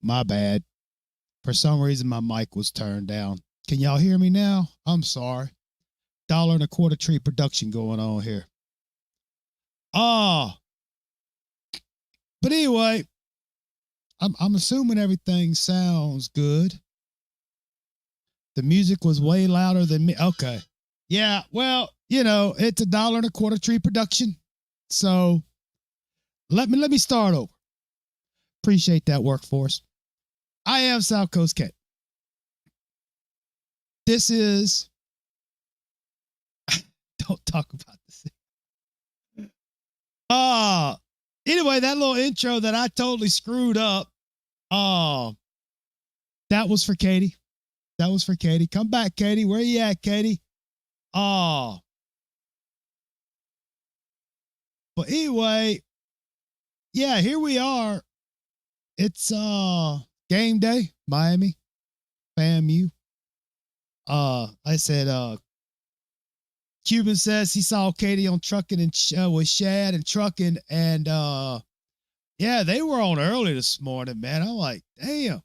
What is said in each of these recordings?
my bad. For some reason, my mic was turned down. Can y'all hear me now? I'm sorry. $1.25 treat production going on here. But anyway, I'm assuming everything sounds good. The music was way louder than me. Okay. Yeah, well, you know, it's $1.25 treat production. So let me start over. Appreciate that, workforce. I am South Coast Cat. This is don't talk about this. Anyway, that little intro that I totally screwed up. That was for Katie. That was for Katie. Come back, Katie. Where you at, Katie? But anyway, yeah, here we are. It's game day, Miami, FAMU. I said Cuban says he saw Katie on trucking and with Shad and trucking, and yeah, they were on early this morning, man. I'm like, damn.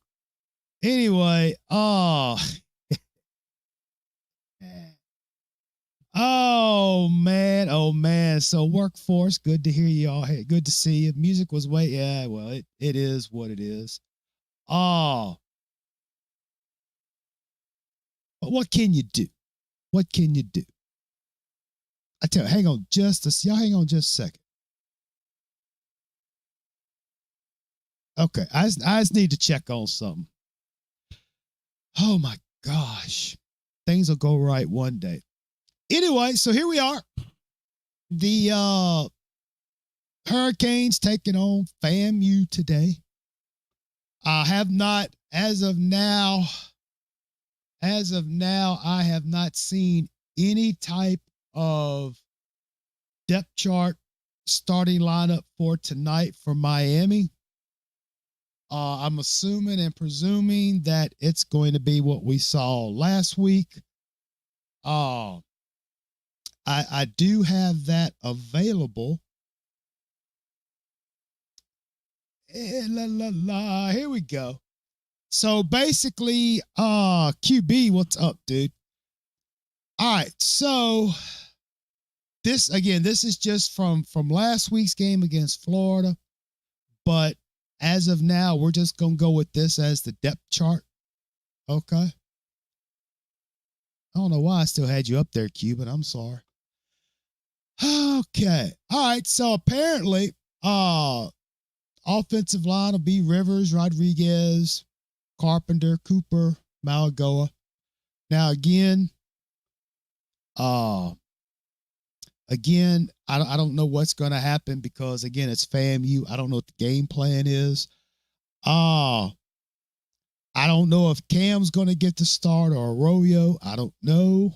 Anyway, oh man. So workforce, good to hear you all. Hey, good to see you. Music was way, yeah. Well, it is what it is. But what can you do? What can you do? I tell you, hang on just a second. Okay, I just need to check on something. Oh my gosh. Things will go right one day. Anyway, so here we are. The Hurricanes taking on FAMU today. I have not, as of now, I have not seen any type of depth chart starting lineup for tonight for Miami. I'm assuming and presuming that it's going to be what we saw last week. I do have that available. Here we go. So basically, QB, what's up, dude? All right, so this is just from last week's game against Florida, but as of now, we're just gonna go with this as the depth chart. Okay. I don't know why I still had you up there, Cuban. I'm sorry. Okay. All right. So apparently, offensive line will be Rivers, Rodriguez, Carpenter, Cooper, Malagoa. Now again, I don't know what's going to happen because again, it's FAMU. I don't know what the game plan is. I don't know if Cam's going to get the start or Arroyo. I don't know.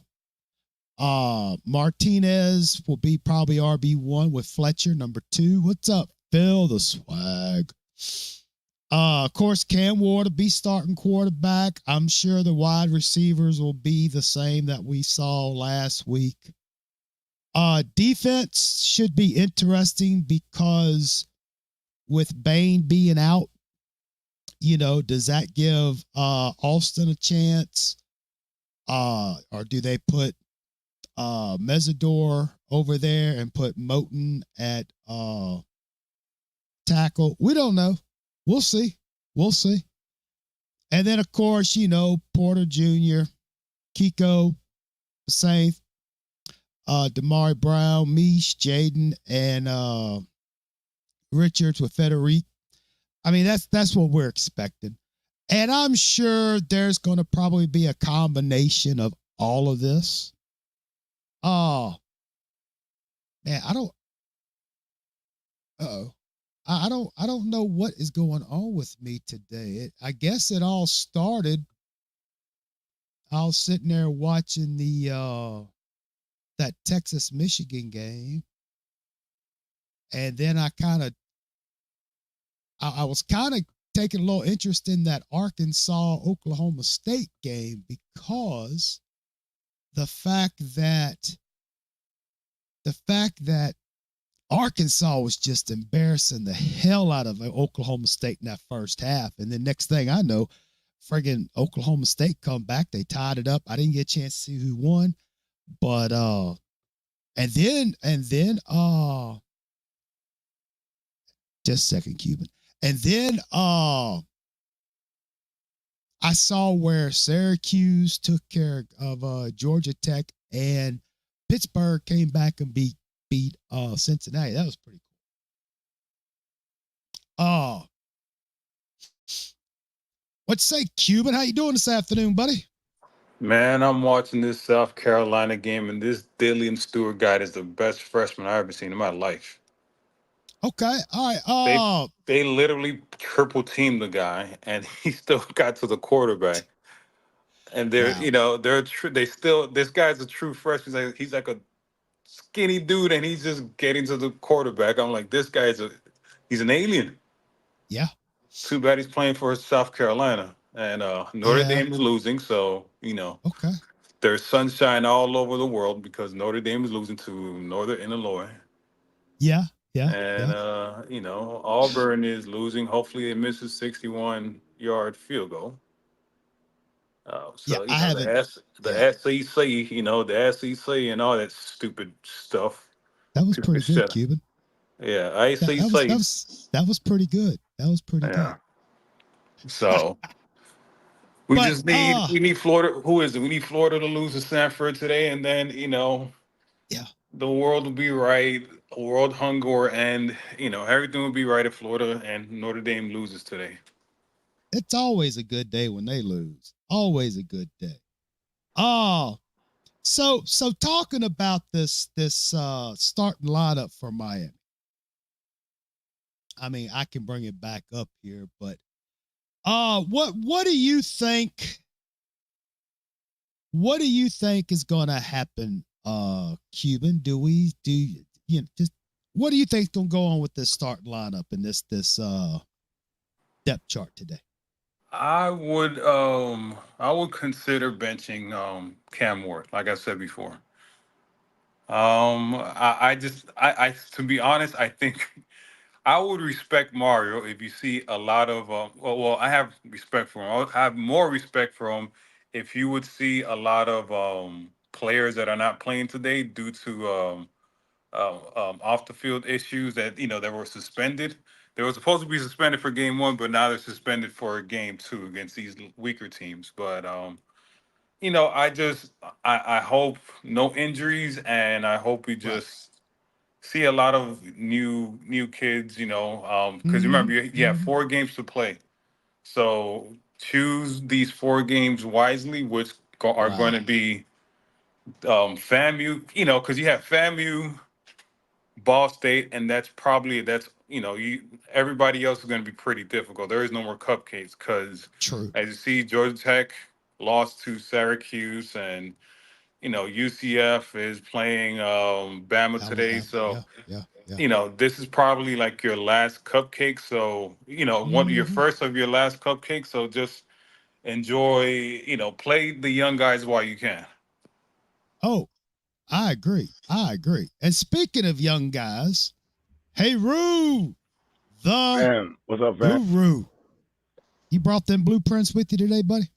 Martinez will be probably RB1 with Fletcher, number 2. What's up, Phil? The swag. Of course, Cam Ward will be starting quarterback. I'm sure the wide receivers will be the same that we saw last week. Defense should be interesting because with Bain being out, you know, does that give Alston a chance? Or do they put Mesidor over there and put Moten at tackle? We don't know. We'll see. And then, of course, you know, Porter Jr., Kiko, Sainth, Damari Brown, Mish, Jaden, and Richards with Federic. I mean, that's what we're expecting. And I'm sure there's going to probably be a combination of all of this. Oh, man, I don't know what is going on with me today. I guess it all started. I was sitting there watching that Texas-Michigan game. And then I was kind of taking a little interest in that Arkansas-Oklahoma State game because the fact that Arkansas was just embarrassing the hell out of Oklahoma State in that first half. And then next thing I know, friggin' Oklahoma State come back. They tied it up. I didn't get a chance to see who won. But and then just a second, Cuban. And then I saw where Syracuse took care of Georgia Tech, and Pittsburgh came back and beat Cincinnati. That was pretty cool. What say, Cuban? How you doing this afternoon, buddy? Man, I'm watching this South Carolina game, and this Dillian Stewart guy is the best freshman I've ever seen in my life. Okay, all right. They literally triple teamed the guy, and he still got to the quarterback. And Wow. they still this guy's a true freshman. He's like a skinny dude, and he's just getting to the quarterback. I'm like, this guy's he's an alien. Yeah. Too bad he's playing for South Carolina, and Notre Yeah. Dame is losing, so Okay. there's sunshine all over the world because Notre Dame is losing to Northern Illinois. Yeah. Yeah. And Yeah. Auburn is losing. Hopefully, it misses 61-yard field goal. Yeah. So I haven't. the Yeah. SEC, the SEC and all that stupid stuff. That was People can pretty good, shut up. Cuban. Yeah, Yeah, that was ACC. that was pretty good. That was pretty good. Yeah. So we But just need we need Florida. Who is it? We need Florida to lose to Stanford today, and then yeah, the world will be right. World hunger and everything will be right if Florida and Notre Dame loses today. it's always a good day when they lose. Always a good day. Oh, so talking about this starting lineup for Miami. I mean, I can bring it back up here, but what do you think? What do you think is going to happen, Cuban? Just what do you think is going to go on with this starting lineup and this depth chart today? I would consider benching Cam Ward, like I said before. I to be honest, I think I would respect Mario if you see a lot of I have respect for him. I have more respect for him if you would see a lot of players that are not playing today due to off the field issues that were suspended. They were supposed to be suspended for game one, but now they're suspended for game two against these weaker teams. But I hope no injuries, and I hope we Right. just see a lot of new kids. Because Mm-hmm. remember you have Mm-hmm. 4 games to play, so choose these 4 games wisely, which are going Right. to be FAMU. Because you have FAMU, Ball State, and that's you everybody else is going to be pretty difficult. There is no more cupcakes because, True. as you see, Georgia Tech lost to Syracuse, and UCF is playing Bama today. Alabama. So Yeah. Yeah. Yeah. this is probably like your last cupcake. So one of your Mm-hmm. first of your last cupcakes. So just enjoy. Play the young guys while you can. Oh, I agree. I agree. And speaking of young guys, hey Roo, the Fam, what's up, fam? guru. You brought them blueprints with you today, buddy?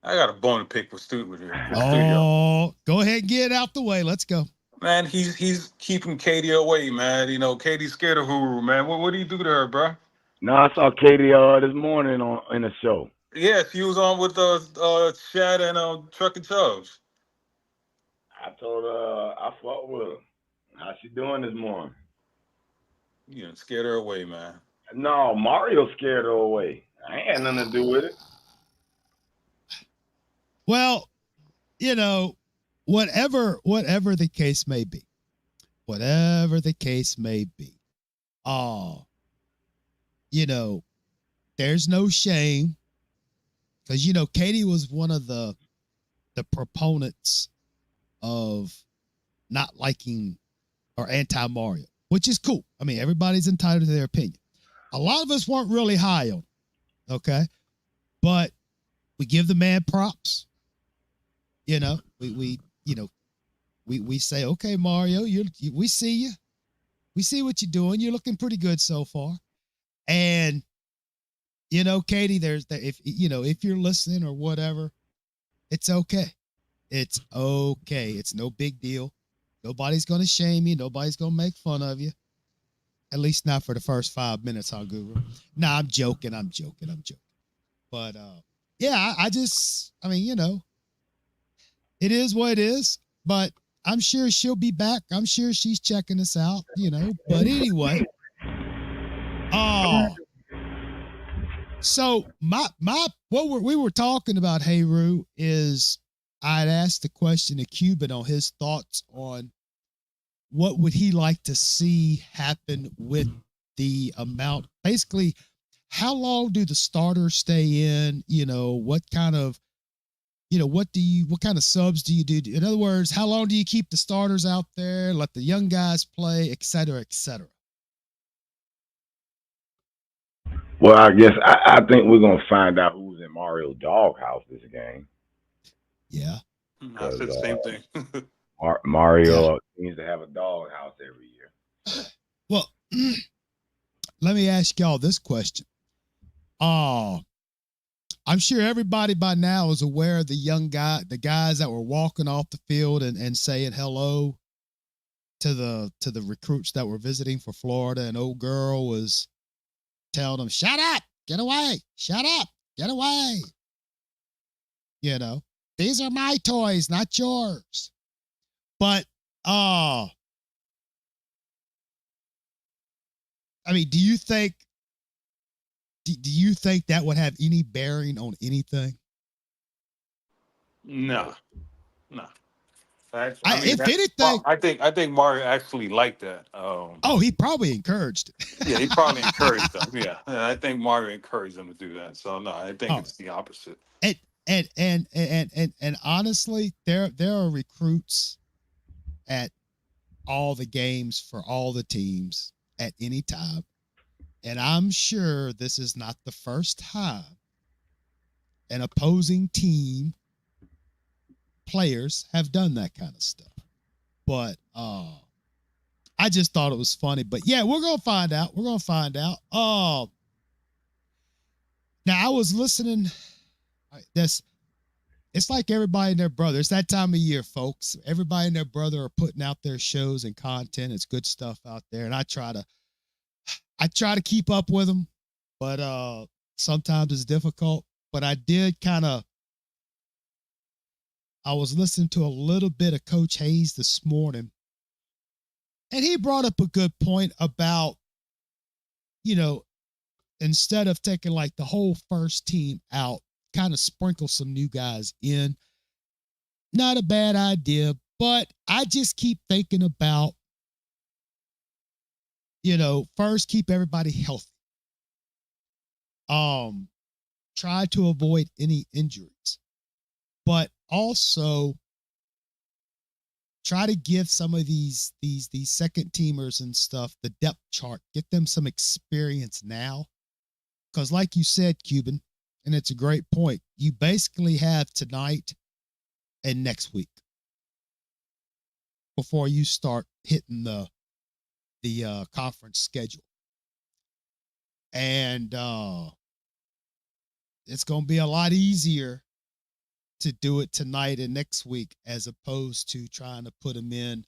I got a bone to pick with studio. Oh, go ahead and get it out the way. Let's go. Man, he's keeping Katie away, man. Katie's scared of Huru, man. What do you do to her, bro? No, I saw Katie this morning on in the show. Yeah, she was on with Shad and Truck and Chubbs. I told her I fought with her. How she doing this morning? You know, scared her away, man. No, Mario scared her away. I ain't had nothing to do with it. Well, whatever the case may be, whatever the case may be, oh, there's no shame because Katie was one of the proponents of not liking or anti Mario, which is cool. I mean, everybody's entitled to their opinion. A lot of us weren't really high on it, okay, but we give the man props. We say, okay, Mario, we see you. We see what you're doing. You're looking pretty good so far. And, Katie, if you're listening or whatever, it's okay. It's okay. It's no big deal. Nobody's going to shame you. Nobody's going to make fun of you. At least not for the first 5 minutes, huh, Guru? Nah, I'm joking. But, yeah, it is what it is. But I'm sure she'll be back. I'm sure she's checking us out, But anyway. Oh. So what we were talking about, Hey Roo, is I'd asked the question to Cuban on his thoughts on what would he like to see happen with the amount. Basically, how long do the starters stay in? What kind of subs do you do? In other words, how long do you keep the starters out there, let the young guys play, et cetera, et cetera? Well, I guess I think we're gonna find out who's in Mario's doghouse this game. Yeah, I said the same thing. Mario seems to have a doghouse every year. Well, let me ask y'all this question. I'm sure everybody by now is aware of the guys that were walking off the field and saying hello to the recruits that were visiting for Florida, and old girl was telling them, "Shut up, get away, shut up, get away." These are my toys, not yours. But do you think that would have any bearing on anything? No. If anything, I think Mario actually liked that. He probably encouraged it. Yeah, he probably encouraged them. Yeah, I think Mario encouraged them to do that. So no, I think it's the opposite. And honestly, there are recruits at all the games for all the teams at any time. And I'm sure this is not the first time an opposing team players have done that kind of stuff. But I just thought it was funny. But yeah, we're gonna find out. Now I was listening. It's like everybody and their brother. It's that time of year, folks. Everybody and their brother are putting out their shows and content. It's good stuff out there, and I try to keep up with them, but sometimes it's difficult. But I was listening to a little bit of Coach Hayes this morning, and he brought up a good point about, instead of taking like the whole first team out, kind of sprinkle some new guys in. Not a bad idea, but I just keep thinking about, first keep everybody healthy. Try to avoid any injuries, but also try to give some of these second teamers and stuff the depth chart, get them some experience now. Because like you said, Cuban, and it's a great point, you basically have tonight and next week before you start hitting the conference schedule. And it's going to be a lot easier to do it tonight and next week as opposed to trying to put them in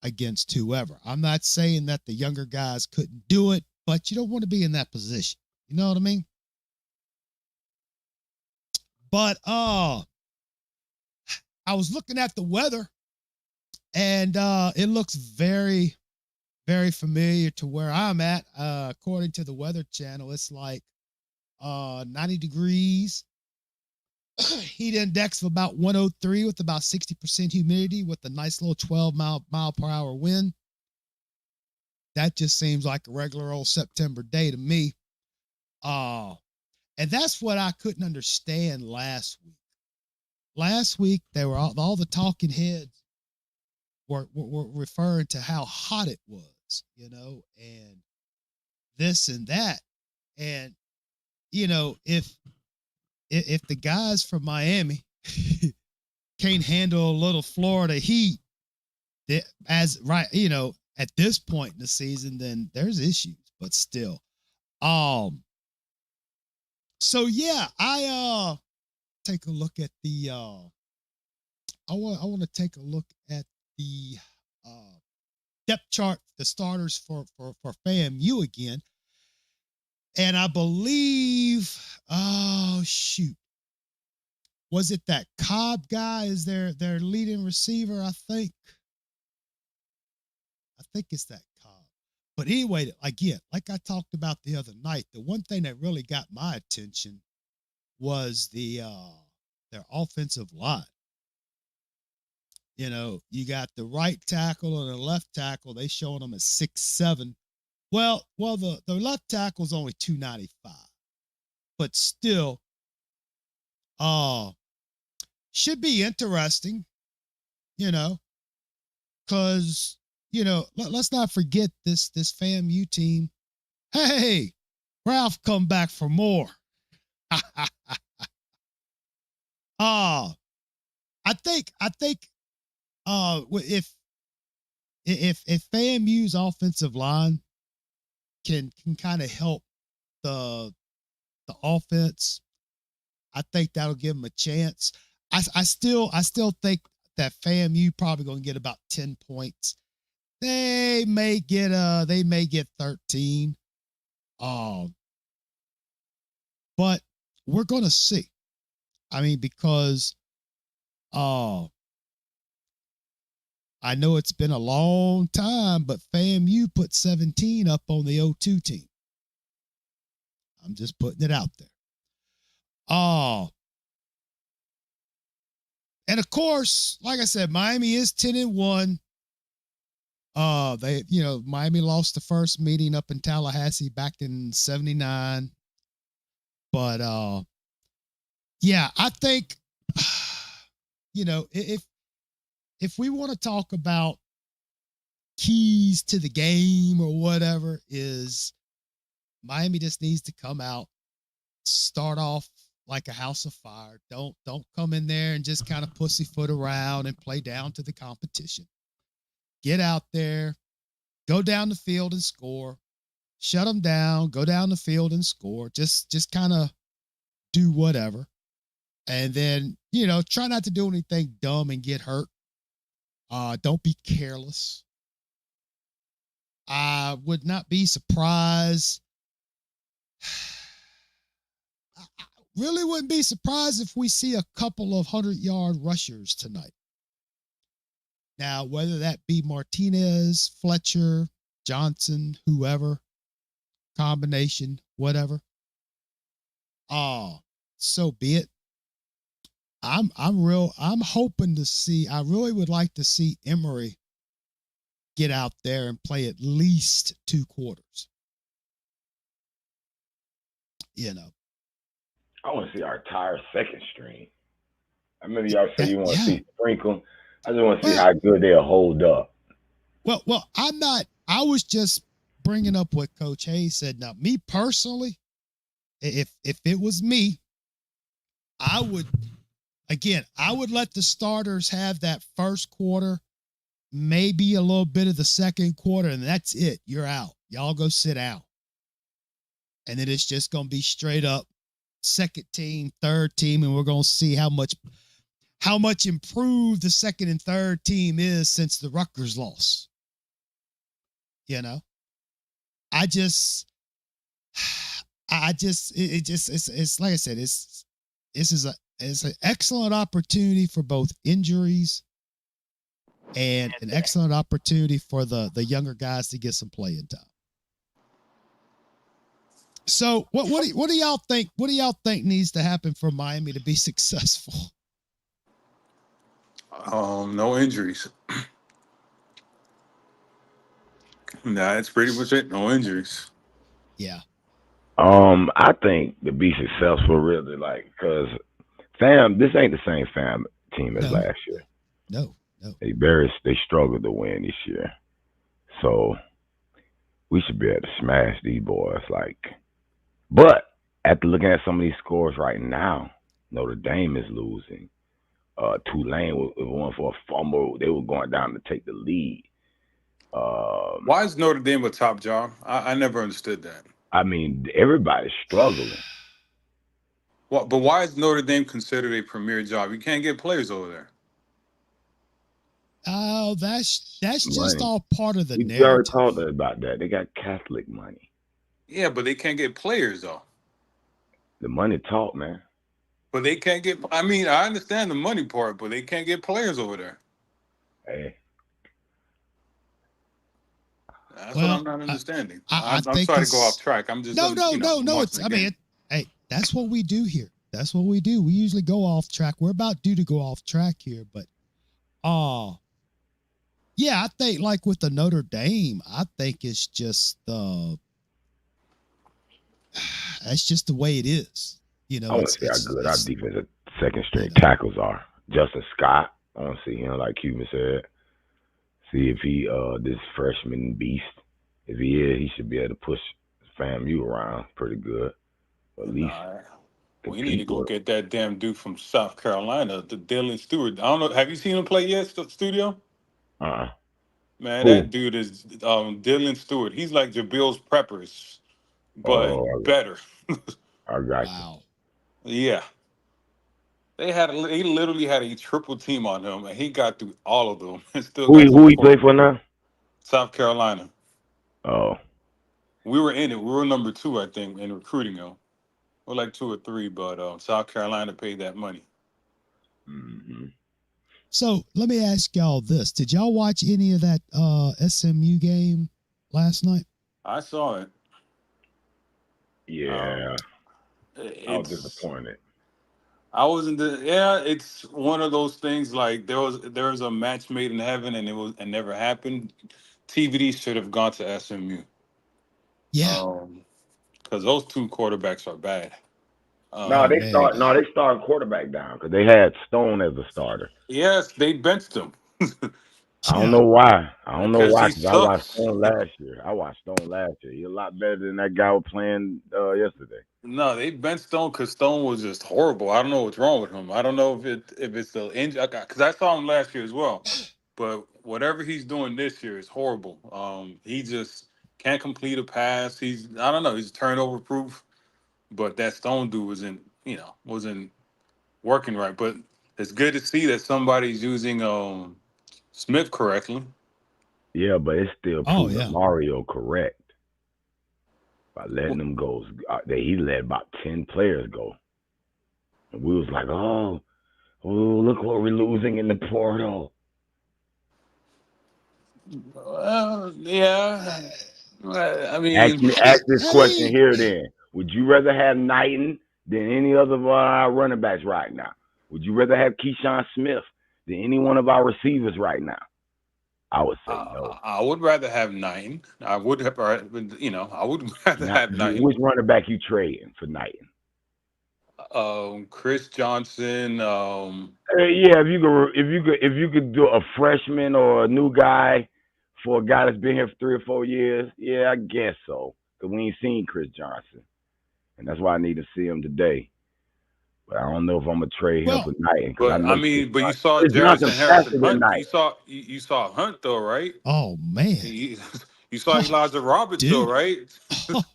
against whoever. I'm not saying that the younger guys couldn't do it, but you don't want to be in that position. You know what I mean? But I was looking at the weather, and it looks very, very familiar to where I'm at. According to the Weather Channel, it's like 90 degrees, heat index of about 103 with about 60% humidity with a nice little 12 mile per hour wind. That just seems like a regular old September day to me. And that's what I couldn't understand last week. Last week, they were all the talking heads were referring to how hot it was, and this and that. And, if the guys from Miami can't handle a little Florida heat, at this point in the season, then there's issues. But still, so yeah, I take a look at the I want to take a look at the depth chart, the starters for FAMU again. And I believe, oh shoot, was it that Cobb guy is their leading receiver? I think it's that Cobb. But anyway, again, like I talked about the other night, the one thing that really got my attention was their offensive line. You know, you got the right tackle and the left tackle. They showing them at 6'7". Well, the left tackle's only 295, but still, should be interesting. You know, because let's not forget this FAMU team. Hey, Ralph, come back for more. I think if FAMU's offensive line can kind of help the offense, I think that'll give them a chance. I still think that FAMU probably going to get about 10 points. They may get 13. But we're going to see. I mean, because I know it's been a long time, but FAMU put 17 up on the 02 team. I'm just putting it out there. And of course, like I said, Miami is 10-1. Miami lost the first meeting up in Tallahassee back in 79. But yeah, I think if we want to talk about keys to the game or whatever, is Miami just needs to come out, start off like a house of fire. Don't come in there and just kind of pussyfoot around and play down to the competition. Get out there, go down the field and score. Shut them down, go down the field and score. Just kind of do whatever. And then, try not to do anything dumb and get hurt. Don't be careless. I would not be surprised. I really wouldn't be surprised if we see a couple of 100-yard rushers tonight. Now, whether that be Martinez, Fletcher, Johnson, whoever, combination, whatever. So be it. I'm hoping to see, I really would like to see Emory get out there and play at least 2 quarters. I want to see our entire second string. I remember y'all say you want to see Sprinkle. I just want to see how good they'll hold up. Well, I was just bringing up what Coach Hayes said. Now, me personally, if it was me, I would let the starters have that first quarter, maybe a little bit of the second quarter, and that's it. You're out. Y'all go sit down. And then it's just going to be straight up second team, third team, and we're going to see how much improved the second and third team is since the Rutgers loss. It's like I said, it's an excellent opportunity for both injuries and an excellent opportunity for the younger guys to get some playing time. So what do y'all think? What do y'all think needs to happen for Miami to be successful? No injuries. Nah, that's pretty much it. No injuries. Yeah. I think to be successful, really, because this ain't the same FAM team as last year. No. They struggled to win this year, so we should be able to smash these boys. But after looking at some of these scores right now, Notre Dame is losing. Tulane was one for a fumble. They were going down to take the lead. Um, Why is Notre Dame a top job? I never understood that. I mean, everybody's struggling. But why is Notre Dame considered a premier job? You can't get players over there. Oh, that's just Money. all part of the We already narrative. talked about that. They got Catholic money. Yeah, but they can't get players though. The money talk, man. But they can't get. I mean, I understand the money part, but they can't get players over there. Hey, That's what I'm Well, not understanding. I I'm think sorry to go off it's track. I'm just, no, no, no, I'm no. watching It's the I mean, game. hey, that's what we do here. That's what we do. We usually go off track. We're about due to go off track here, but uh yeah, I think like with the Notre Dame, I think it's just that's just the way it is. You I know, want to see how good our it's defensive second you string know. tackles are. Justin Scott. I want to see him, like Cuban said. See if he this freshman beast. If he is, he should be able to push FAMU around pretty good. Or at least Nah, we need to compete go with him. get that damn dude from South Carolina, the Dylan Stewart. I don't know. Have you seen him play yet, studio? Uh-uh. Man, Who? that dude is Dylan Stewart. He's like Jabil's preppers, but Oh, better. I got you. Wow. Yeah, he literally had a triple team on him, and he got through all of them and still Who got he, to the who he play point. for now? South Carolina. Oh, We were in it. We were number two, I think, in recruiting him. We're like two or three, but South Carolina paid that money. hmm. So let me ask y'all this: did y'all watch any of that SMU game last night? I saw it. Um, Yeah. I was it's disappointed. I wasn't the yeah. It's one of those things like there was a match made in heaven and it never happened. TVD should have gone to SMU. Yeah. Because those two quarterbacks are bad. No, Oh Um, they man. start. No, they started quarterback down because they had Stone as a starter. yes, they benched him I don't Yeah. know why. I don't know because why he because I watched sucks. Stone last year. I watched Stone last year. He's a lot better than that guy was playing yesterday. No, they benched Stone because Stone was just horrible. I don't know what's wrong with him. I don't know if it's the injury because I saw him last year as well. But whatever he's doing this year is horrible. He just can't complete a pass. I don't know. He's turnover proof. But that Stone dude wasn't working right. But it's good to see that somebody's using Smith correctly. Yeah, but it's still Oh proving yeah. Mario correct by letting them go. He let about 10 players go, and we was like, oh, look what we're losing in the portal. Yeah. I Ask mean, me, ask this I question mean, here. Then, would you rather have Knighton than any other of our running backs right now? Would you rather have Keyshawn Smith than any one of our receivers right now? I would say no. I would rather have nine. I would have, I would rather Now, have nine. which running back you trading for Knighton? Chris Johnson. Yeah, if you could do a freshman or a new guy for a guy that's been here for 3 or 4 years, yeah, I guess so. Cause we ain't seen Chris Johnson, and that's why I need to see him today. But I don't know if I'm gonna trade him well, for Knighton because I But I know mean, but you saw Chris Johnson Jarrison faster Harrison than Hunt. Knighton. You saw Hunt though, right? oh man. You, you saw Oh, Elijah Roberts though, dude. right?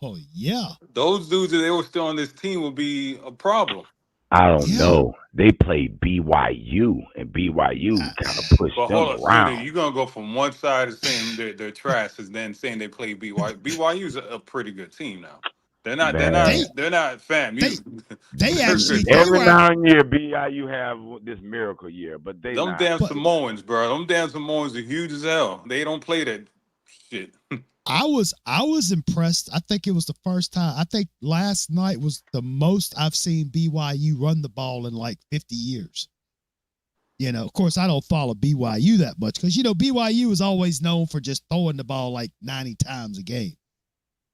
Oh yeah. Those dudes, if they were still on this team, would be a problem. I don't Yeah. know. They played BYU, and BYU Uh, kind of pushed But them hold on, Studio, around. you're gonna go from one side of saying they're trash, and then saying they play BYU. BYU's a pretty good team now. They're not. They're not. they Man, They're not they FAMU. they They're a actually good they team. every were at now and year BYU have this miracle year, but they Them not. damn but Samoans, bro. Them damn Samoans are huge as hell. They don't play that shit. I was impressed. I think it was the first time. I think last night was the most I've seen BYU run the ball in like 50 years. Of course, I don't follow BYU that much because BYU is always known for just throwing the ball like 90 times a game.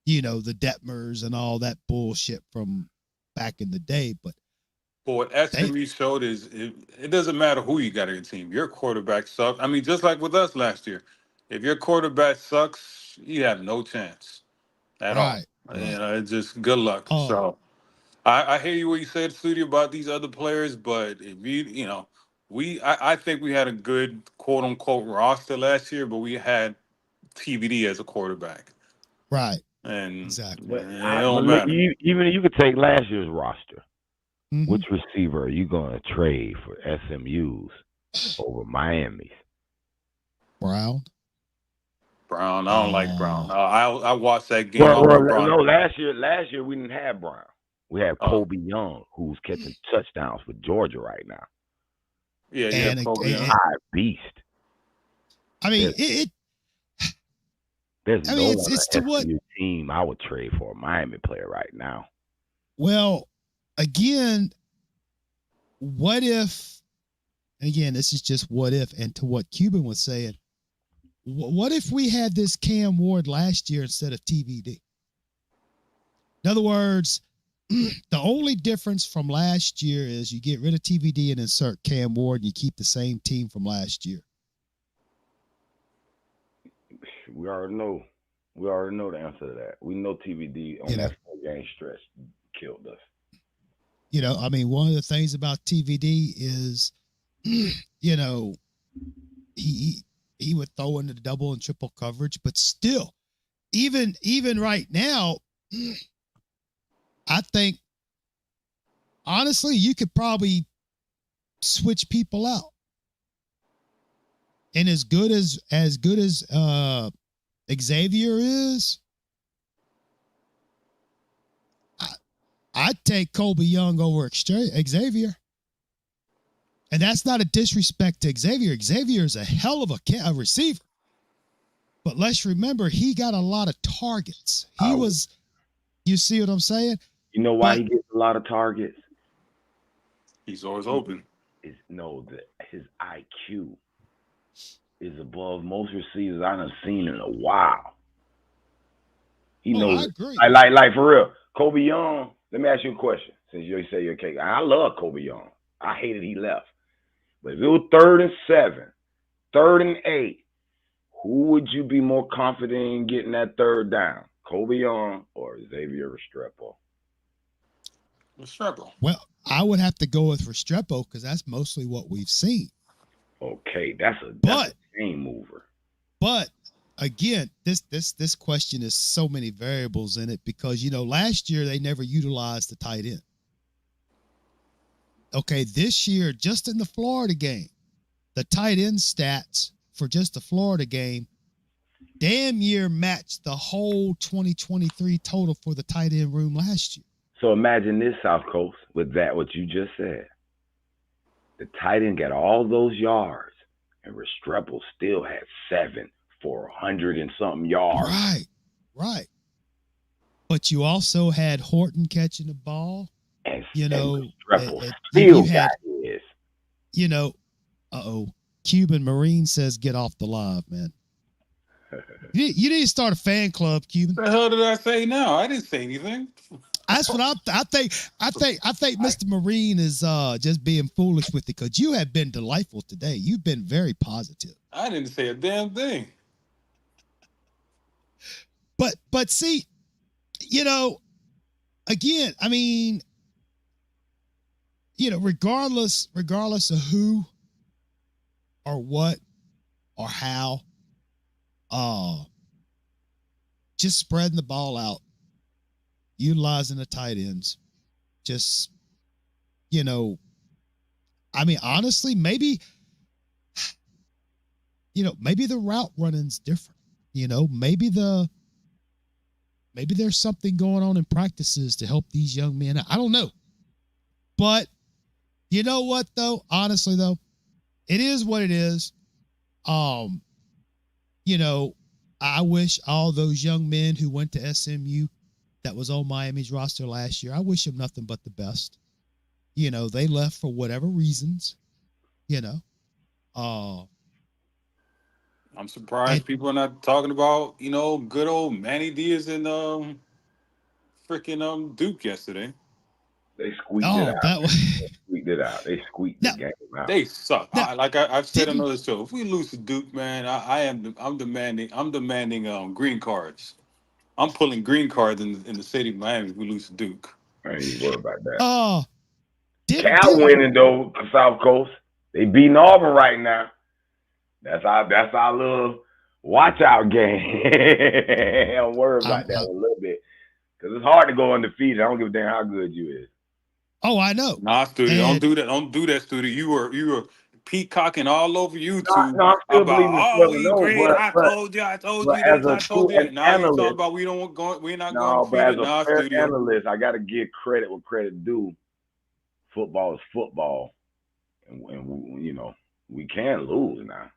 The Detmers and all that bullshit from back in the day. But But what they, SMU showed is it doesn't matter who you got on your team. Your quarterback sucks. I mean, just like with us last year, if your quarterback sucks, you have no chance at all. right, right. It's just good luck. Oh, So I hear you what you said, Studio, about these other players, but if I think we had a good quote unquote roster last year, but we had TVD as a quarterback, Right. and Exactly. But, it I, don't but look, matter. even you could take last year's roster. Mm-hmm. Which receiver are you going to trade for SMU's over Miami's? Brown. Brown, I don't like Brown. Uh, I watched that game. I Well, want Brown. no, last year we didn't have Brown. We have Oh, Kobe Young, who's catching touchdowns for Georgia right now. yeah, yeah, and, Kobe. and High beast. I mean, There's I no mean, one it's to on what? SMU team I would trade for a Miami player right now. Well, again, what if? Again, this is just what if, and to what Cuban was saying. What if we had this Cam Ward last year instead of TVD? In other words, the only difference from last year is you get rid of TVD and insert Cam Ward, and you keep the same team from last year. We already know. We already know the answer to that. We know TVD on that 4-game stretch killed us. I mean, one of the things about TVD is, he would throw into the double and triple coverage, but still, even right now, I think honestly, you could probably switch people out. And as good as Xavier is, I'd take Colby Young over Xavier. And that's not a disrespect to Xavier. Xavier is a hell of a receiver. But let's remember, he got a lot of targets. You see what I'm saying? You know why he gets a lot of targets? He's always open. His IQ is above most receivers I've seen in a while. He knows. I agree. Like for real. Kobe Young, let me ask you a question. Since you say you're okay. I love Kobe Young. I hated he left. But if it was 3rd and 7, 3rd and 8, who would you be more confident in getting that 3rd down? Kobe Young or Xavier Restrepo? Restrepo. Well, I would have to go with Restrepo because that's mostly what we've seen. Okay, that's a game mover. But again, this question is so many variables in it because last year they never utilized the tight end. Okay, this year, just in the Florida game, the tight end stats for just the Florida game damn near matched the whole 2023 total for the tight end room last year. So imagine this, South Coast, with that, what you just said. The tight end got all those yards, and Restrepo still had 7 for 100 and something yards. Right. But you also had Horton catching the ball. And Restrepo still got his. Cuban Marine says get off the live, man. You need to start a fan club, Cuban. What the hell did I say now? I didn't say anything. That's what I think. I think Mr. Marine is just being foolish with it because you have been delightful today. You've been very positive. I didn't say a damn thing. But see, again, I mean, regardless of who or what or how, just spreading the ball out, utilizing the tight ends, just, I mean, honestly, maybe the route running's different. Maybe there's something going on in practices to help these young men out. I don't know. But you know what, though? Honestly, though, it is what it is. I wish all those young men who went to SMU that was on Miami's roster last year, I wish them nothing but the best. They left for whatever reasons, I'm surprised people are not talking about, good old Manny Diaz and freaking Duke yesterday. They squeaked it out. They squeaked the game out. They suck. I've said on other show, if we lose to Duke, man, I'm demanding green cards. I'm pulling green cards in the city of Miami if we lose to Duke. I ain't even worried about that. Cal winning though, South Coast. They beating Auburn right now. That's our little watch out game. I'm worried I'm, about that a little bit because it's hard to go undefeated. I don't give a damn how good you is. oh, I know. Nah, studio, don't And do that. Don't do that, studio. You were peacocking all over No, YouTube no, I'm still about, believing in oh, 12 and we 0, great. I told but you as this. a I told true you that. Now you talking analyst, about we're not going no, but as defeated. a Nah, fair studio. analyst, I got to give credit where credit due. Football is football, and we can lose now.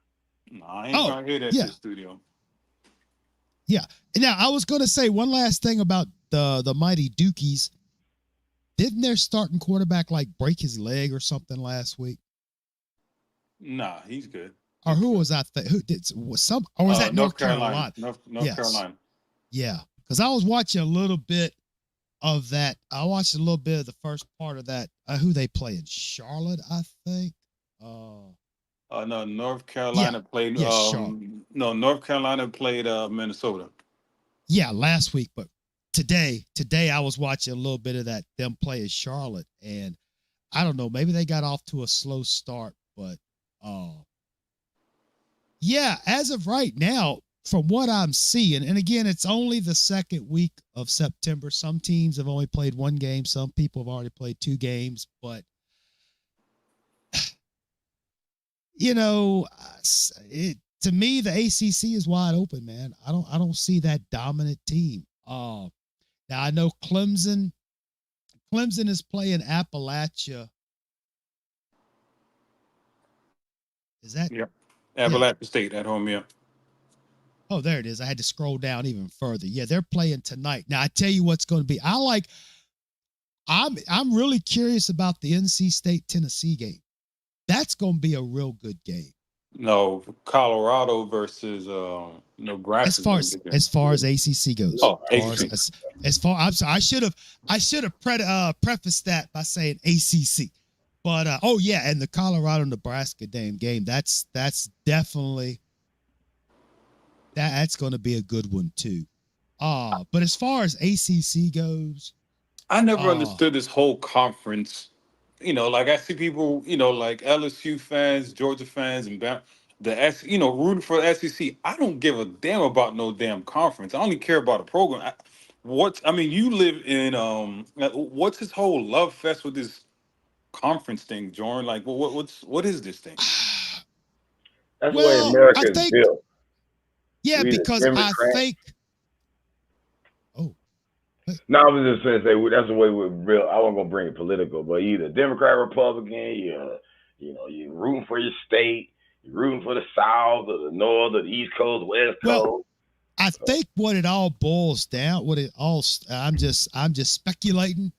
Nah, I ain't oh, trying to hear that yeah, shit, studio. yeah. Now I was going to say one last thing about the mighty Dukies. Didn't their starting quarterback like break his leg or something last week? Nah, he's good. Or He's who good. was I? Who did was some? Or was that North North Carolina. Carolina? North Yes, Carolina. yeah. Because I was watching a little bit of that. I watched a little bit of the first part of that. Who they play in Charlotte, I think. No, North Yeah, Carolina played. yeah, Charlotte. No, North Carolina played Minnesota. Yeah, last week, but today I was watching a little bit of that them play in Charlotte, and I don't know, maybe they got off to a slow start, but yeah, as of right now, from what I'm seeing, and again, it's only the second week of September. Some teams have only played one game, some people have already played two games, but to me, the ACC is wide open, man. I don't see that dominant team. Now I know Clemson is playing Appalachia. Is that? Yep. Yeah. Appalachian State at home, yeah. Oh, there it is. I had to scroll down even further. Yeah, they're playing tonight. Now I tell you what's going to be. I'm really curious about the NC State Tennessee game. That's going to be a real good game. No, Colorado versus Nebraska. As far as ACC goes. Oh, ACC. As far I'm sorry, I should have prefaced that by saying ACC. But oh yeah, and the Colorado Nebraska game. That's definitely that's going to be a good one too. But as far as ACC goes, I never understood this whole conference. Like I see people, like LSU fans, Georgia fans, and rooting for the SEC. I don't give a damn about no damn conference. I only care about a program. You live in what's this whole love fest with this conference thing, Jordan? Like, what is this thing? That's the way well, America I is think built. yeah, We the because I Democrats. think. Oh, No, I was just going to say that's the way we're built. I wasn't gonna bring it political, but either Democrat, Republican, you're rooting for your state, you're rooting for the South or the North or the East Coast, West well, Coast. I think what it all boils down, I'm just speculating.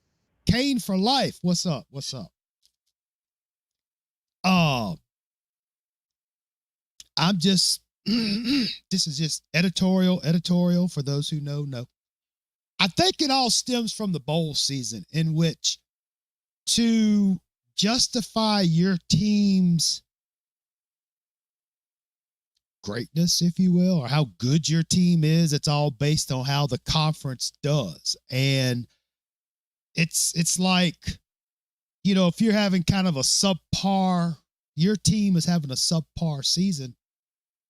Kane for life. What's up? What's up? I'm just this is just editorial for those who know. I think it all stems from the bowl season in which to justify your team's greatness, if you will, or how good your team is, it's all based on how the conference does. And it's like, if you're having kind of a subpar, your team is having a subpar season.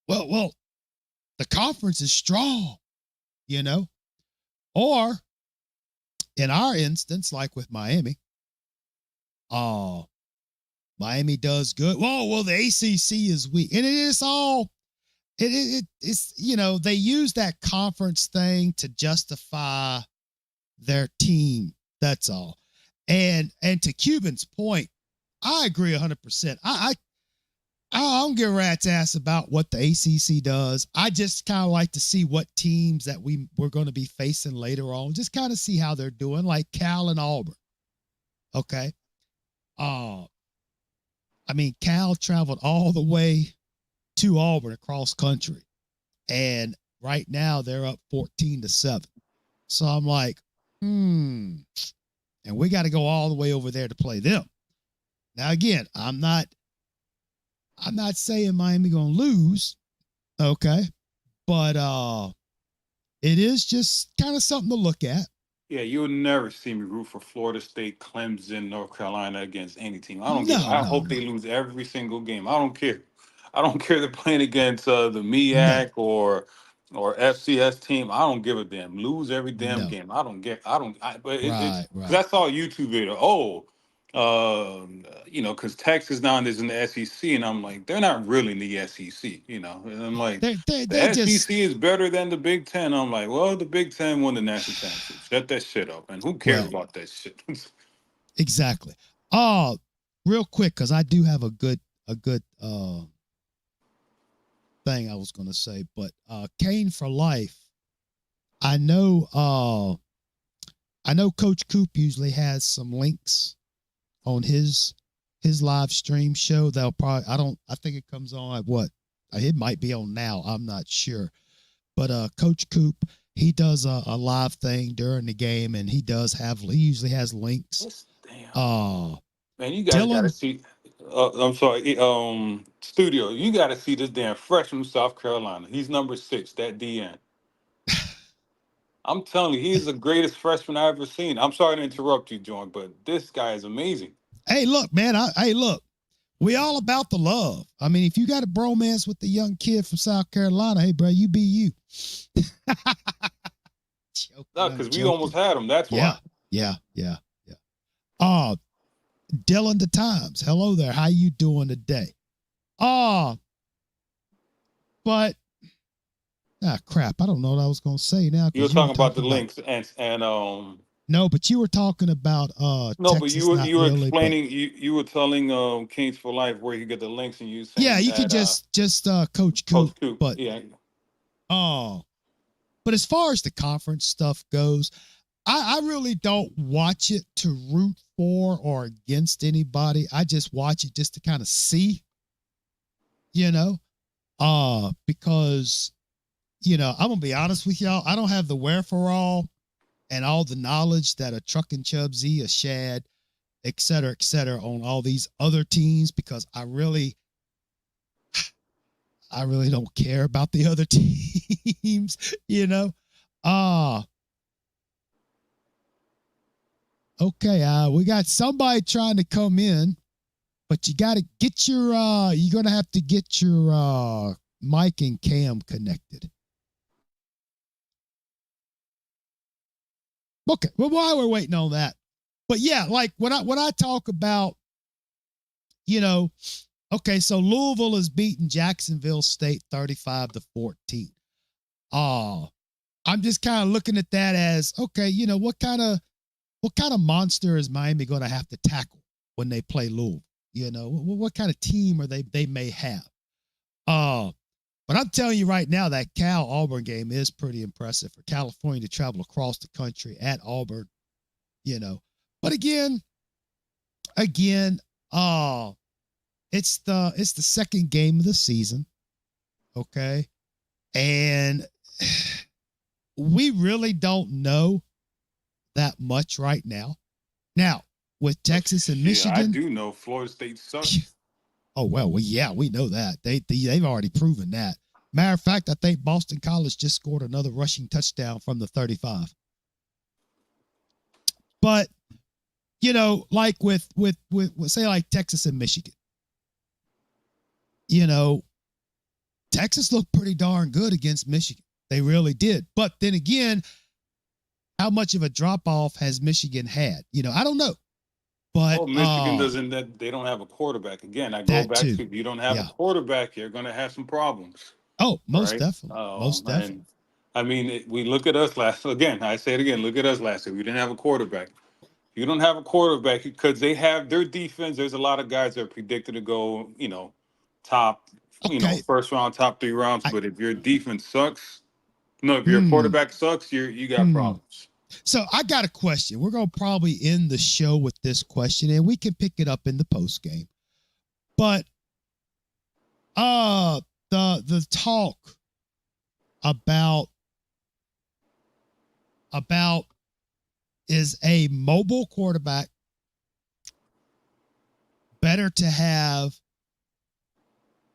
Well, the conference is strong, or in our instance, like with Miami, Miami does good. Well, the ACC is weak, and it is all. It's they use that conference thing to justify their team. That's all. And to Cuban's point, I agree 100%. I don't give a rat's ass about what the ACC does. I just kind of like to see what teams that we're going to be facing later on. Just kind of see how they're doing, like Cal and Auburn. Okay. Cal traveled all the way to Auburn across country, and right now they're up 14-7. So I'm like, and we got to go all the way over there to play them. Now again, I'm not saying Miami gonna lose, okay, but it is just kind of something to look at. Yeah, you'll never see me root for Florida State, Clemson, North Carolina against any team. I don't give. No, I no, hope no. they lose every single game. I don't care. I don't care they're playing against the No, MEAC or FCS team. I don't give a damn. Lose every damn no. game. I don't get. I don't. But it's Right, because right. I saw a YouTube video. Oh, because Texas now is in the SEC, and I'm like, they're not really in the SEC. And I'm like, the They just SEC is better than the Big Ten. I'm like, well, the Big Ten won the national championship. Shut that shit up, and who cares well, about that shit? exactly. Real quick, because I do have a good thing I was gonna say, but Kane for life. I know Coach Coop usually has some links on his live stream show. They'll probably I think it comes on at what? It might be on now. I'm not sure. But Coach Coop, he does a live thing during the game, and he usually has links. Damn. Uh Man, you guys got to Dylan, see. I'm sorry, studio. You got to see this damn freshman from South Carolina. He's number 6. That DN. I'm telling you, he's the greatest freshman I've ever seen. I'm sorry to interrupt you, John, but this guy is amazing. hey, look, man. Hey, look. We all about the love. I mean, if you got a bromance with the young kid from South Carolina, hey, bro, you be you. No, I'm because we almost joking. had him. That's Yeah, why. yeah, yeah, yeah. Uh, Dylan the Times. Hello there. How you doing today? But crap. I don't know what I was gonna say now You were because you were talking about the talking about links and no, but you were talking about no, but Texas, not you were really, but explaining you were telling Kings for Life where you get the links, and you were yeah, saying you could that just Coach Coop, Coach Coop, but yeah. oh, but as far as the conference stuff goes, I really don't watch it to root for or against anybody. I just watch it just to kind of see, because I'm gonna be honest with y'all. I don't have the wherefore and all the knowledge that a Truck and Chubsy, a Shad, et cetera, on all these other teams because I really don't care about the other teams, Okay, we got somebody trying to come in, but you got to get you're going to have to get your mic and cam connected. Okay, well, while we're waiting on that, but yeah, like when I talk about, okay, so Louisville is beating Jacksonville State 35-14. I'm just kind of looking at that as, okay, what kind of monster is Miami going to have to tackle when they play Louisville? What kind of team are they may have? But I'm telling you right now, that Cal Auburn game is pretty impressive for California to travel across the country at Auburn, But again, it's the second game of the season, okay? And we really don't know that much right now. Now, with Texas and Michigan, I do know Florida State sucks. Oh well, yeah, we know that they've already proven that. Matter of fact, I think Boston College just scored another rushing touchdown from the 35. But like with say like Texas and Michigan, Texas looked pretty darn good against Michigan. They really did. But then again, how much of a drop off has Michigan had? I don't know. But well, Michigan doesn't. That they don't have a quarterback. Again, I go that back too. to if you don't have a Yeah. quarterback, you're going to have some problems. Oh, most Right? definitely. Most definitely. And I mean, we look at us last. Again, I say it again. Look at us last year. We didn't have a quarterback. You don't have a quarterback because they have their defense. There's a lot of guys that are predicted to go, top, Okay. first round, top 3 rounds. I, But if your defense sucks, no, if your quarterback sucks, you got problems. So I got a question. We're going to probably end the show with this question, and we can pick it up in the post game. But the talk about is a mobile quarterback better to have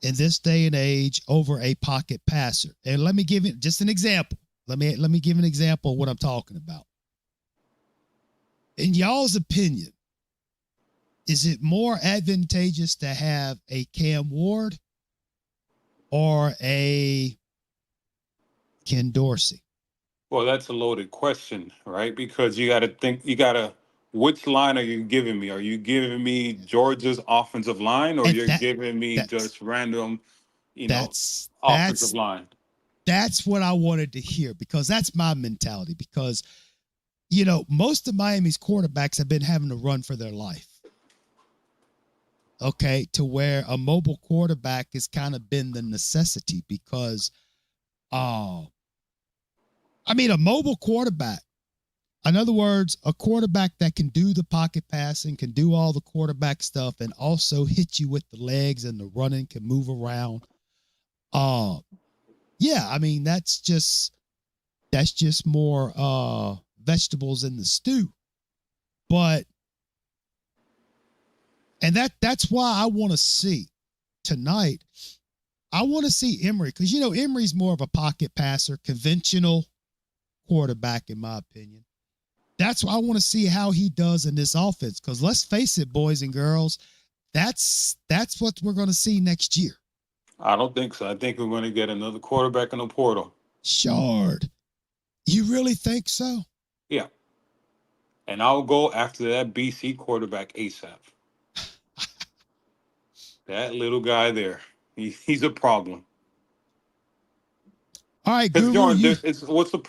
in this day and age over a pocket passer? And let me give you just an example. Let me give an example of what I'm talking about. In y'all's opinion, is it more advantageous to have a Cam Ward or a Ken Dorsey? Well, that's a loaded question, right? Because you got to think, which line are you giving me? Are you giving me Georgia's offensive line, or And you're giving me that's just random, that's offensive line? that's what I wanted to hear, because that's my mentality. Because most of Miami's quarterbacks have been having to run for their life. Okay, to where a mobile quarterback has kind of been the necessity, because a mobile quarterback, in other words, a quarterback that can do the pocket passing, can do all the quarterback stuff, and also hit you with the legs and the running, can move around. That's just more vegetables in the stew. But that's why I want to see tonight. I want to see Emory, because Emory's more of a pocket passer, conventional quarterback, in my opinion. That's why I want to see how he does in this offense. Because let's face it, boys and girls, that's what we're going to see next year. I don't think so. I think we're going to get another quarterback in the portal. Shard, you really think so? Yeah. And I'll go after that BC quarterback ASAP. That little guy there, he's a problem. All right, Because Guru, Jordan, what's the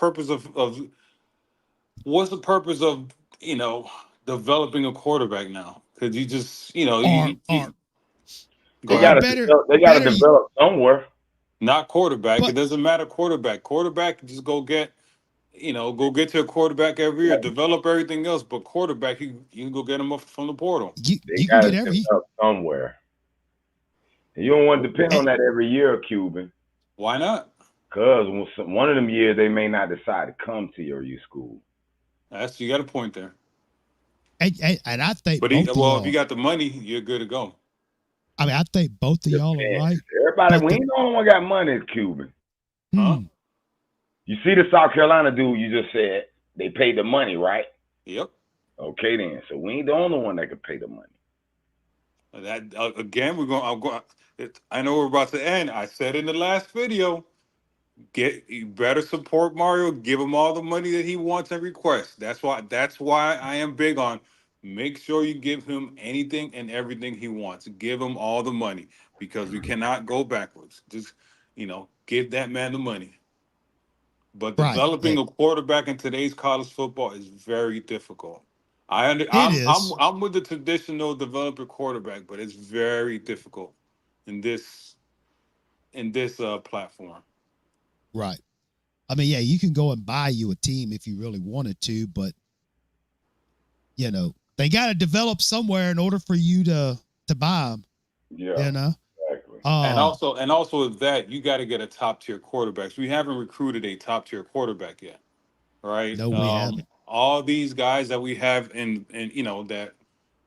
purpose of developing a quarterback now? Because you just or go They or ahead. gotta better develop, they gotta better develop somewhere. Not quarterback. It but doesn't matter quarterback. Quarterback, just go get to a quarterback every year. Develop everything else, but quarterback, you can go get him up from the portal. They you can gotta get every develop somewhere. And you don't want to depend eh, on that every year, Cuban. Why not? Because one of them years they may not decide to come to your school. You got a point there. and I think But both of if you y'all, got the money, you're good to go. I think both of y'all are Depends. right. Everybody, But we ain't the only one got money is Cuban. Huh? hmm, You see the South Carolina dude you just said, they paid the money, right? Yep. Okay then. So we ain't the only one that can pay the money. That again, we're going. I'm going. I know we're about to end. I said in the last video, you better support Mario. Give him all the money that he wants and requests. That's why I am big on. Make sure you give him anything and everything he wants. Give him all the money, because we cannot go backwards. Just give that man the money. But right. developing a quarterback in today's college football is very difficult. It is. I'm with the traditional developer quarterback, but it's very difficult in this platform. Right. Yeah, you can go and buy you a team if you really wanted to, but they got to develop somewhere in order for you to buy them. Yeah, You know. exactly. And also with that, you got to get a top tier quarterback. We haven't recruited a top tier quarterback yet, right? No, we haven't. All these guys that we have and that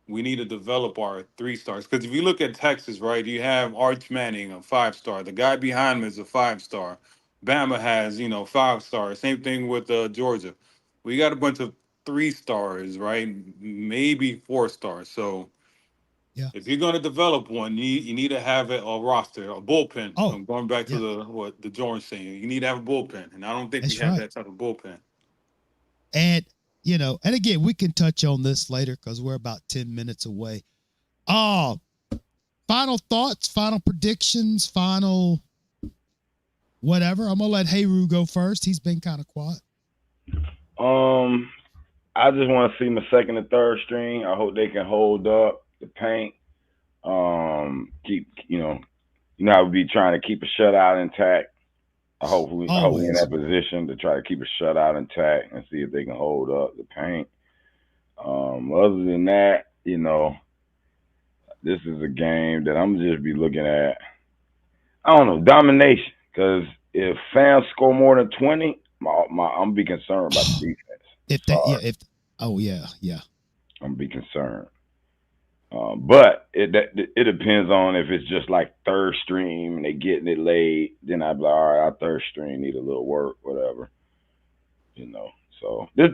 we need to develop our 3 stars. Because if you look at Texas, right, you have Arch Manning, a 5 star. The guy behind him is a 5 star. Bama has 5 stars. Same thing with Georgia. We got a bunch of 3 stars, right? Maybe 4 stars. So Yeah. if you're going to develop one, you need to have a roster, a bullpen. Oh, I'm going back to yeah. the George saying. You need to have a bullpen, and I don't think we That's have right. that type of bullpen. And and again, we can touch on this later because we're about 10 minutes away. Final thoughts, final predictions, final whatever. I'm gonna let Heyru go first. He's been kind of quiet. I just want to see my second and third string. I hope they can hold up the paint. Keep how we be trying to keep a shutout intact. I hope we in Always. that position to try to keep a shutout intact and see if they can hold up the paint. Other than that, this is a game that I'm just be looking at. I don't know, domination. Because if fans score more than 20, I'm be concerned about the defense. If that, yeah, Sorry, if oh yeah. I'm be concerned. But it depends on if it's just like third stream and they getting it late. Then I'd be like, all right, our third stream need a little work, whatever. So this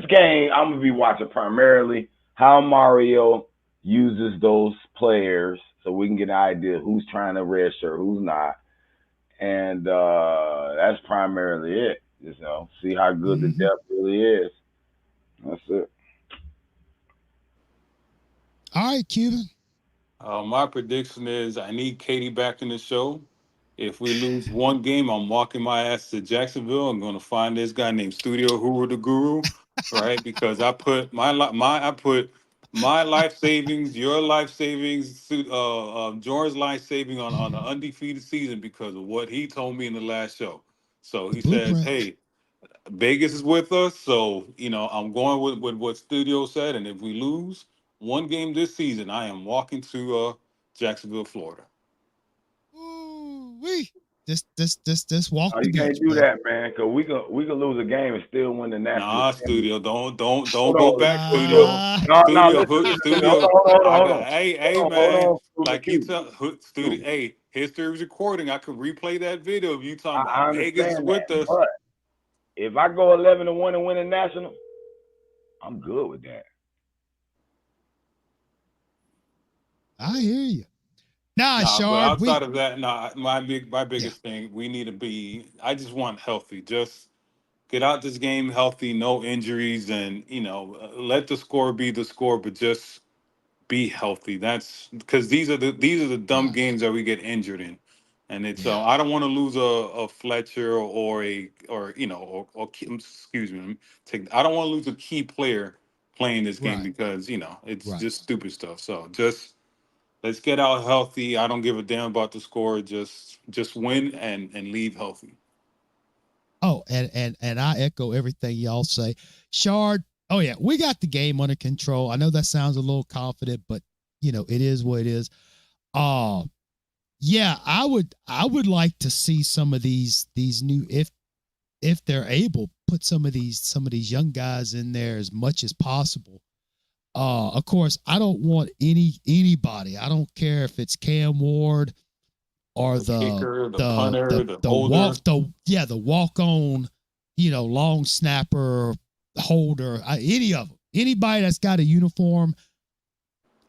game I'm gonna be watching primarily how Mario uses those players, so we can get an idea who's trying to redshirt, who's not. And that's primarily it. You know, see how good the depth really is. That's it. All right, Cuban. My prediction is I need Katie back in the show. If we lose one game, I'm walking my ass to Jacksonville. I'm going to find this guy named Studio Huru the Guru, right? Because I put my life savings, your life savings, Jordan's life saving on an undefeated season because of what he told me in the last show. So The he says, blueprint. "Hey, Vegas is with us, so I'm going with what Studio said, and if we lose one game this season, I am walking to Jacksonville, Florida." Ooh, wee. Just walk Oh, the you can't beach, do man. that, man, because we can lose a game and still win the national Nah, championship. Studio, don't Hold go on, back, Studio. Studio. Ah, No, no, Studio, listen, listen. Hold on, Studio. hold on, I hold got, on, hey, hold man, on, Cuban, like you Cuban, tell Studio, Cuban. hey, history was recording. I could replay that video of you talking I about Vegas is understand that, with us. but if I go 11-1 and win a national, I'm good with that. I hear you. Nah, Nah, but Shard, outside we of that, nah, my yeah, biggest thing, we need to be. I just want healthy. Just get out this game healthy, no injuries, and let the score be the score, but just be healthy. That's because these are the dumb right. games that we get injured in, and it's Yeah, I don't want to lose a Fletcher excuse me, I don't want to lose a key player playing this game right, because it's right. just stupid stuff. So just let's get out healthy. I don't give a damn about the score. Just win and leave healthy. Oh, and I echo everything y'all say. Shard, oh yeah, we got the game under control. I know that sounds a little confident, but it is what it is. Uh yeah, I would like to see some of these new, if they're able, put some of these young guys in there as much as possible. Of course, I don't want anybody. I don't care if it's Cam Ward or The kicker, the punter, the holder. the walk on, long snapper, holder, any of them, anybody that's got a uniform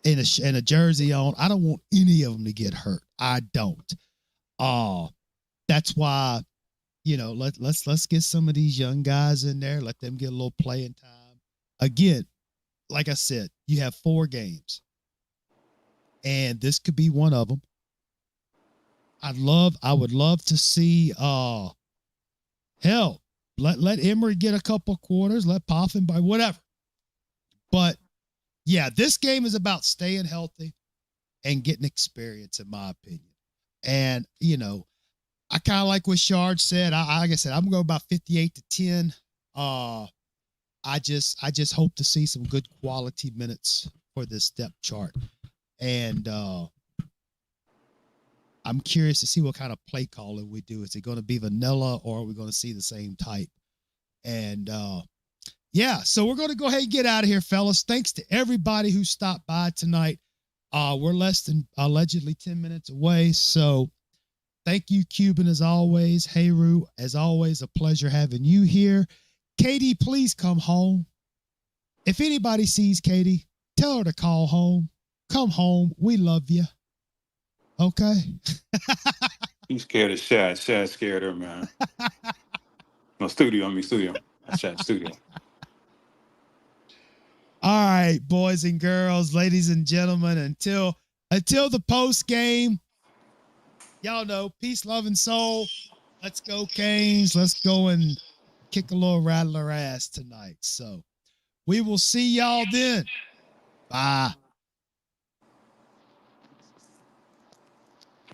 and a jersey on. I don't want any of them to get hurt. I don't. Uh that's why let's get some of these young guys in there. Let them get a little playing time. Again, like I said, you have 4 games, and this could be one of them. I would love to see hell, let Emory get a couple quarters, let Poffin by whatever. But yeah, this game is about staying healthy and getting experience, in my opinion. And I kind of like what Shard said. Like I said, I'm going about 58-10. Uh, I just hope to see some good quality minutes for this depth chart, and I'm curious to see what kind of play calling we do. Is it going to be vanilla, or are we going to see the same type? And yeah, so we're going to go ahead and get out of here, fellas. Thanks to everybody who stopped by tonight. We're less than allegedly 10 minutes away. So thank you, Cuban, as always. Heru, as always, a pleasure having you here. Katie, please come home. If anybody sees Katie, tell her to call home. Come home. We love you. Okay? He's scared of Shad. Shad scared her, man. No, studio. I said studio. All right, boys and girls, ladies and gentlemen, until the post game, y'all know, peace, love, and soul. Let's go, Canes. Let's go and kick a little rattler ass tonight. So we will see y'all then. Bye.